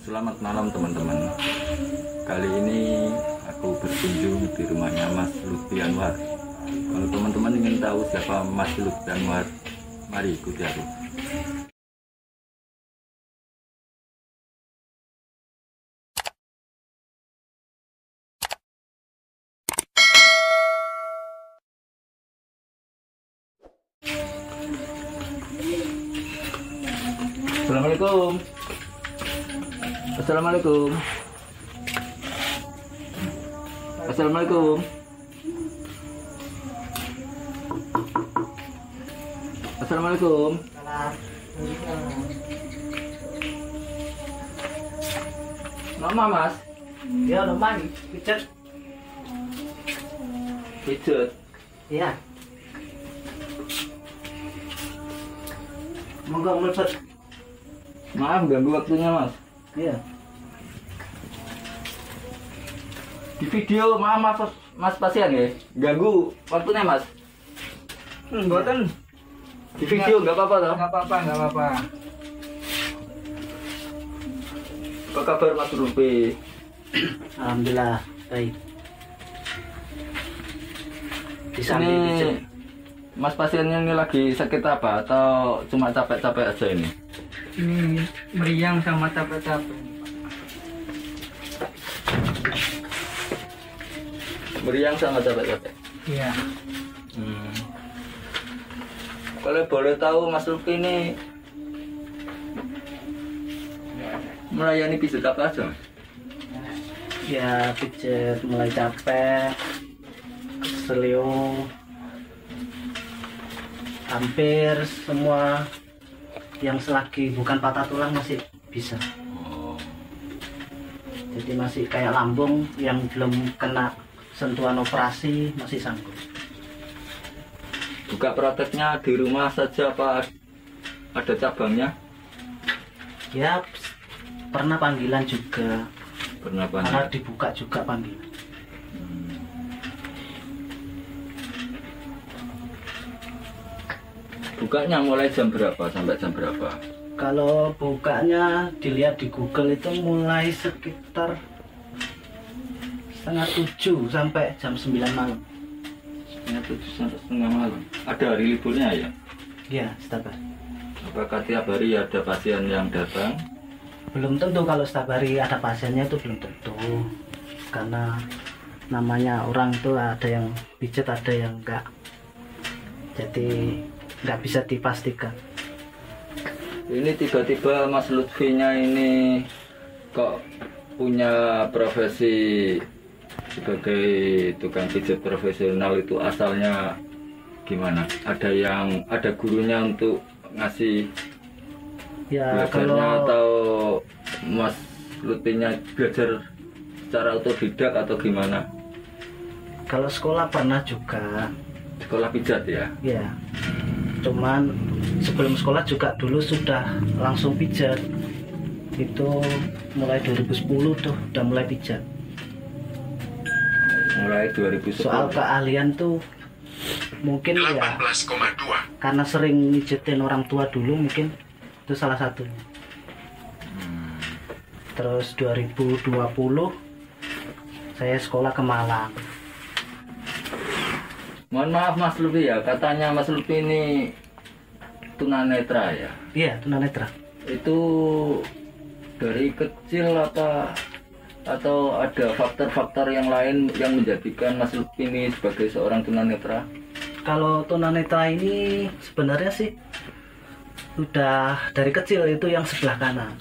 Selamat malam teman-teman. Kali ini aku berkunjung di rumahnya Mas Lutfi Anwar. Kalau teman-teman ingin tahu siapa Mas Lutfi Anwar, mari ikuti aku. Assalamualaikum. Assalamualaikum. Assalamualaikum. Assalamualaikum. Mama Mas. Ya udah mandi, pijet. Pijet. Iya. Monggo mlebet. Maaf ganggu waktunya Mas. Iya. Di video maaf Mas pasien ya. Ganggu waktunya Mas. Mboten. Di video nggak apa-apa toh? Enggak apa-apa, enggak apa-apa. Apa kabar Mas Lutfi? Alhamdulillah baik. Disambi pijet. Ini Mas pasiennya ini lagi sakit apa atau cuma capek-capek aja ini? Ini meriang sama capek-capek. Meriang sama capek-capek. Iya. Kalau boleh tahu Mas Lutfi ini melayani pijet apa aja Mas? Ya pijet mulai capek, seleo, hampir semua yang selagi bukan patah tulang masih bisa. Jadi masih kayak lambung yang belum kena sentuhan operasi masih sanggup. Buka prakteknya di rumah saja apa ada cabangnya? Ya pernah panggilan juga, Pernah karena banyak. dibuka juga panggilan. Bukanya mulai jam berapa sampai jam berapa? Kalau bukanya dilihat di Google itu mulai sekitar setengah 7 sampai jam 9 malam. Setengah 7 sampai setengah malam. Ada hari liburnya ya? Ya, setiap hari. Apakah tiap hari ada pasien yang datang? Belum tentu kalau setiap hari ada pasiennya itu belum tentu. Karena namanya orang tuh ada yang pijet, ada yang enggak. Jadi nggak bisa dipastikan. Ini tiba-tiba Mas Lutfinya ini kok punya profesi sebagai tukang pijat profesional, itu asalnya gimana? Ada gurunya untuk ngasih Ya belajarnya kalau atau Mas Lutfinya belajar secara otodidak atau gimana? kalau sekolah pernah juga. Sekolah pijat ya? Ya. Cuman sebelum sekolah juga dulu sudah langsung pijat. Itu mulai 2010 tuh udah mulai pijat. Mulai 2010. Soal keahlian tuh mungkin 18,2. ya karena sering mijetin orang tua dulu, mungkin itu salah satunya. Terus 2020 saya sekolah ke Malang. Mohon maaf Mas Lutfi ya, katanya Mas Lutfi ini tunanetra ya? Iya, tunanetra. Itu dari kecil apa atau ada faktor-faktor yang lain yang menjadikan Mas Lutfi ini sebagai seorang tunanetra? Kalau tunanetra ini sebenarnya sih udah dari kecil, itu yang sebelah kanan.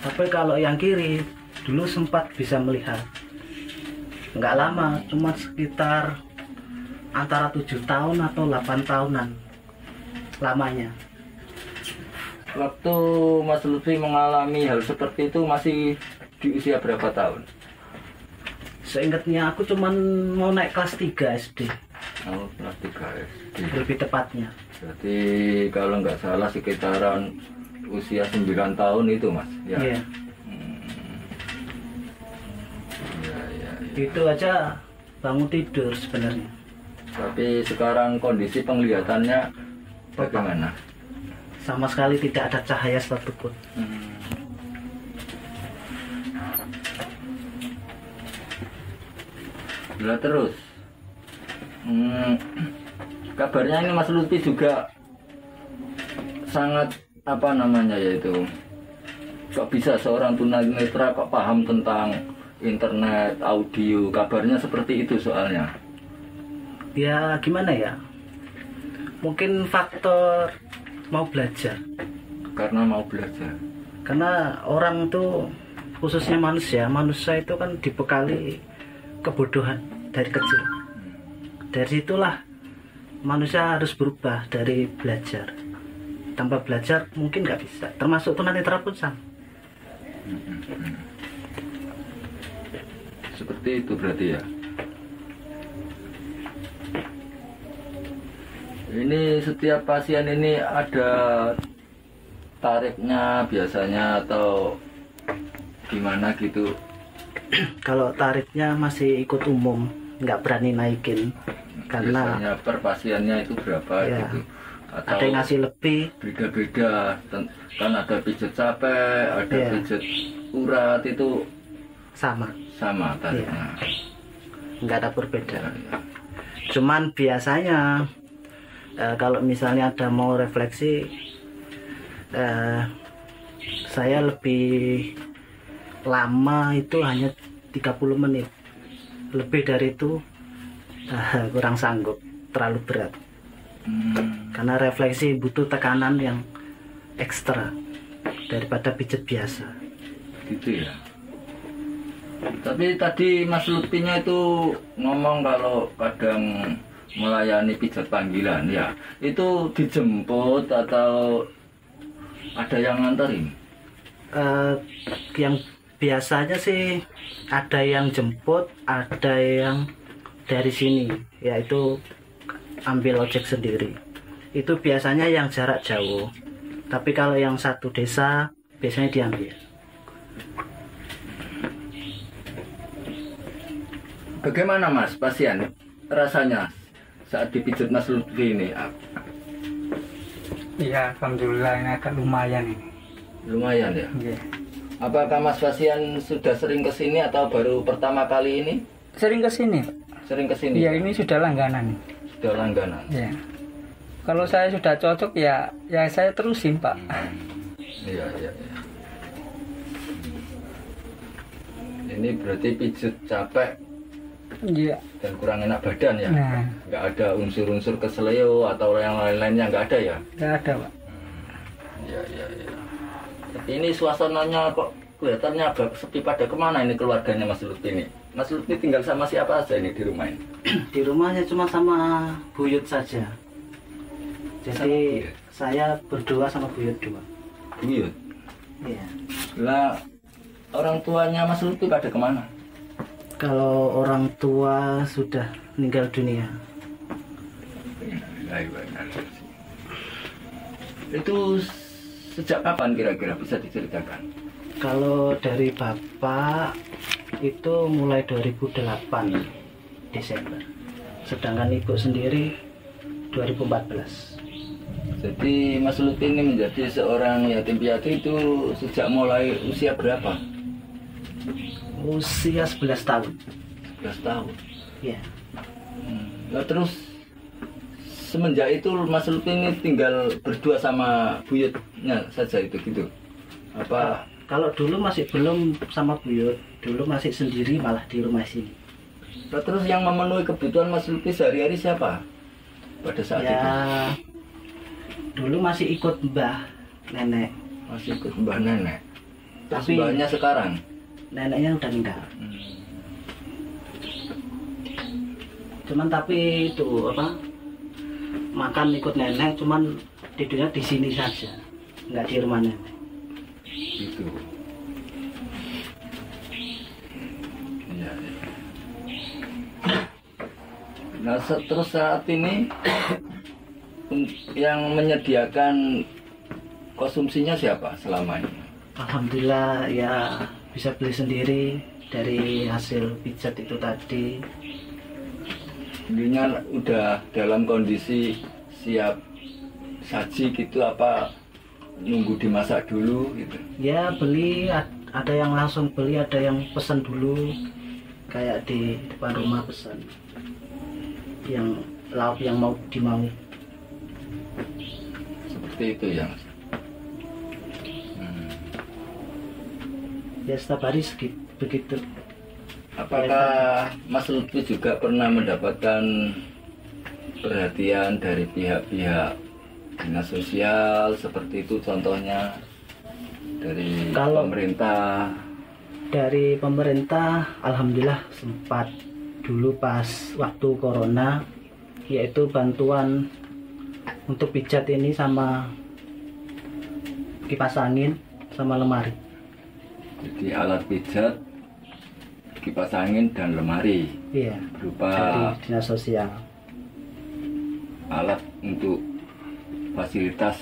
Tapi kalau yang kiri dulu sempat bisa melihat. Nggak lama, cuma sekitar antara 7 tahun atau 8 tahunan lamanya. Waktu Mas Lutfi mengalami hal seperti itu masih di usia berapa tahun? Seingatnya aku cuman mau naik kelas 3 SD. Oh, kelas 3 SD. Lebih tepatnya. Jadi kalau nggak salah sekitaran usia 9 tahun itu Mas? Ya. Iya. Ya, ya. Itu aja bangun tidur sebenarnya. Tapi sekarang kondisi penglihatannya bagaimana? Sama sekali tidak ada cahaya satupun. Lah terus, kabarnya ini Mas Lutfi juga sangat apa namanya yaitu, kok bisa seorang tunanetra kok paham tentang internet, audio, kabarnya seperti itu soalnya. Ya gimana ya, mungkin faktor mau belajar, Karena mau belajar. karena orang tuh khususnya manusia itu kan dibekali kebodohan dari kecil. Dari situlah manusia harus berubah dari belajar. Tanpa belajar mungkin nggak bisa, termasuk tunanetra pun sama. Seperti itu berarti ya. Ini setiap pasien ini ada tarifnya biasanya atau gimana gitu? Kalau tarifnya masih ikut umum, nggak berani naikin karena Biasanya per pasiennya itu berapa ya, gitu? Atau ada yang ngasih lebih. beda-beda? Kan ada pijat capek, ada Ya. pijat urat, itu Sama, sama tarifnya. nggak ada perbedaan. Cuman biasanya kalau misalnya ada mau refleksi, saya lebih lama itu hanya 30 menit. Lebih dari itu kurang sanggup, terlalu berat. Karena refleksi butuh tekanan yang ekstra daripada pijat biasa. Gitu ya. Tapi tadi Mas Lutfinya itu ngomong kalau kadang melayani pijat panggilan ya, itu dijemput atau ada yang nganterin? Yang biasanya sih ada yang jemput, ada yang dari sini, yaitu ambil ojek sendiri. Itu biasanya yang jarak jauh. Tapi kalau yang satu desa biasanya diambil. Bagaimana Mas pasien rasanya saat dipijat Mas Lutfi ini? Iya, alhamdulillah ini agak lumayan ini. Lumayan ya. Iya. Apakah Mas pasien sudah sering kesini atau baru pertama kali ini? Sering ke sini, Pak. Sering kesini? Iya, ini sudah langganan. Sudah langganan. Iya. Kalau saya sudah cocok ya saya terusin, Pak. Iya, iya, iya. Ini berarti pijat capek Iya. dan kurang enak badan ya? Nah, Nggak ada unsur-unsur keseleo atau yang lain-lainnya, nggak ada ya? nggak ada, Pak. Iya, iya, iya. Tapi ini suasananya kok kelihatannya agak sepi. Pada kemana ini keluarganya Mas Lutfi ini? Mas Lutfi tinggal sama siapa aja ini di rumah ini? Di rumahnya cuma sama buyut saja. Jadi saya berdua sama buyut dua. Buyut. Iya. Lah, orang tuanya Mas Lutfi pada kemana? Kalau orang tua sudah meninggal dunia. Itu sejak kapan kira-kira bisa diceritakan? Kalau dari bapak itu mulai 2008 Desember. Sedangkan ibu sendiri 2014. Jadi Mas Lutfi ini menjadi seorang yatim piatu itu sejak mulai usia berapa? Usia 11 tahun. 11 tahun. Ya. Nah, terus semenjak itu Mas Lutfi ini tinggal berdua sama buyutnya saja itu gitu? Apa? Kalau dulu masih belum sama buyut, dulu masih sendiri malah di rumah sini. Nah, terus yang memenuhi kebutuhan Mas Lutfi sehari-hari siapa pada saat itu? Ya, dulu masih ikut mbah, nenek. Masih ikut mbah nenek. Terus Tapi- mbahnya sekarang? Neneknya udah meninggal. Cuman tapi itu apa? Makan ikut nenek, cuman tidurnya di sini saja, nggak di rumah nenek. Gitu. Iya, iya. Nah, terus saat ini yang menyediakan konsumsinya siapa selama ini? Alhamdulillah ya bisa beli sendiri dari hasil pijat itu tadi. Intinya udah dalam kondisi siap saji gitu, apa nunggu dimasak dulu gitu? Ya beli, ada yang langsung beli, ada yang pesan dulu kayak di depan rumah pesan yang lauk yang mau dimau. Seperti itu ya Mas. Ya setiap hari begitu. Apakah Mas Lutfi juga pernah mendapatkan perhatian dari pihak-pihak dinas sosial seperti itu, contohnya dari Kalau pemerintah? dari pemerintah, alhamdulillah sempat dulu pas waktu corona, yaitu bantuan untuk pijat ini sama kipas angin sama lemari. Jadi alat pijat, kipas angin dan lemari Iya, berupa dari dinas sosial. alat untuk fasilitas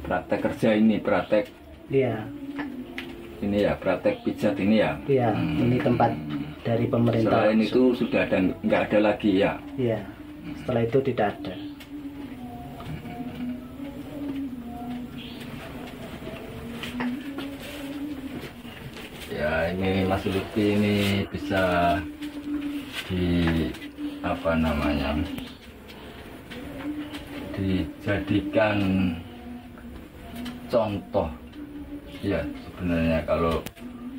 praktek kerja ini, praktek Iya, ini ya, praktek pijat ini ya. iya, ini tempat dari pemerintah. Selain itu sudah ada, nggak ada lagi ya? Iya, setelah itu tidak ada. Ya ini Mas Lutfi ini bisa di apa namanya, dijadikan contoh ya. Sebenarnya kalau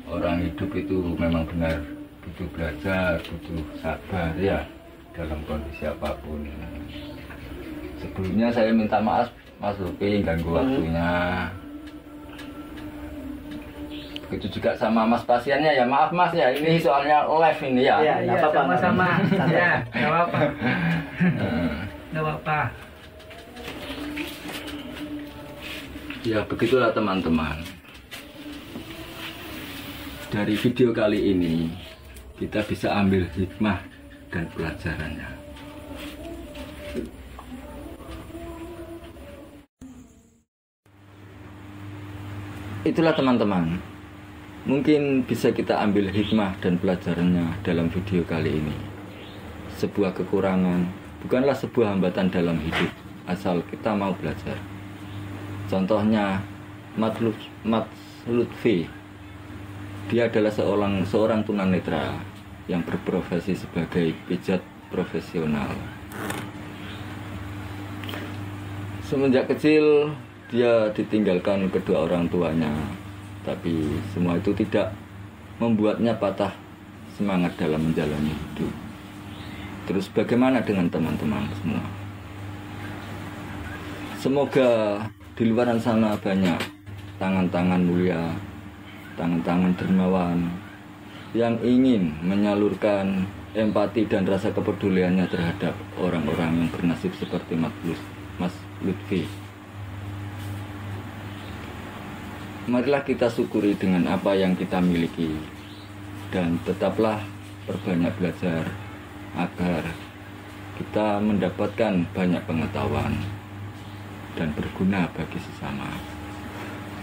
orang hidup itu memang benar butuh belajar, butuh sabar ya dalam kondisi apapun. Sebelumnya saya minta maaf Mas Lutfi ganggu waktunya. Begitu juga sama Mas pasiennya ya, maaf Mas ya, ini soalnya live ini ya. Iya, Iya, nggak apa-apa, sama-sama. santai. Ya, nggak apa-apa. Nggak apa-apa. Ya begitulah teman-teman. Dari video kali ini kita bisa ambil hikmah dan pelajarannya. Itulah teman-teman, mungkin bisa kita ambil hikmah dan pelajarannya dalam video kali ini. Sebuah kekurangan bukanlah sebuah hambatan dalam hidup, asal kita mau belajar. Contohnya Mas Lutfi, dia adalah seorang tunanetra yang berprofesi sebagai pijat profesional. Semenjak kecil dia ditinggalkan kedua orang tuanya, tapi semua itu tidak membuatnya patah semangat dalam menjalani hidup. Terus bagaimana dengan teman-teman semua? Semoga di luar sana banyak tangan-tangan mulia, tangan-tangan dermawan yang ingin menyalurkan empati dan rasa kepeduliannya terhadap orang-orang yang bernasib seperti Mas Lutfi. Marilah kita syukuri dengan apa yang kita miliki dan tetaplah perbanyak belajar agar kita mendapatkan banyak pengetahuan dan berguna bagi sesama.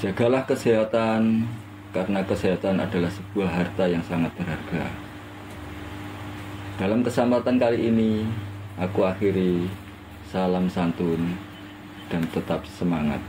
Jagalah kesehatan, karena kesehatan adalah sebuah harta yang sangat berharga. Dalam kesempatan kali ini, aku akhiri, salam santun dan tetap semangat.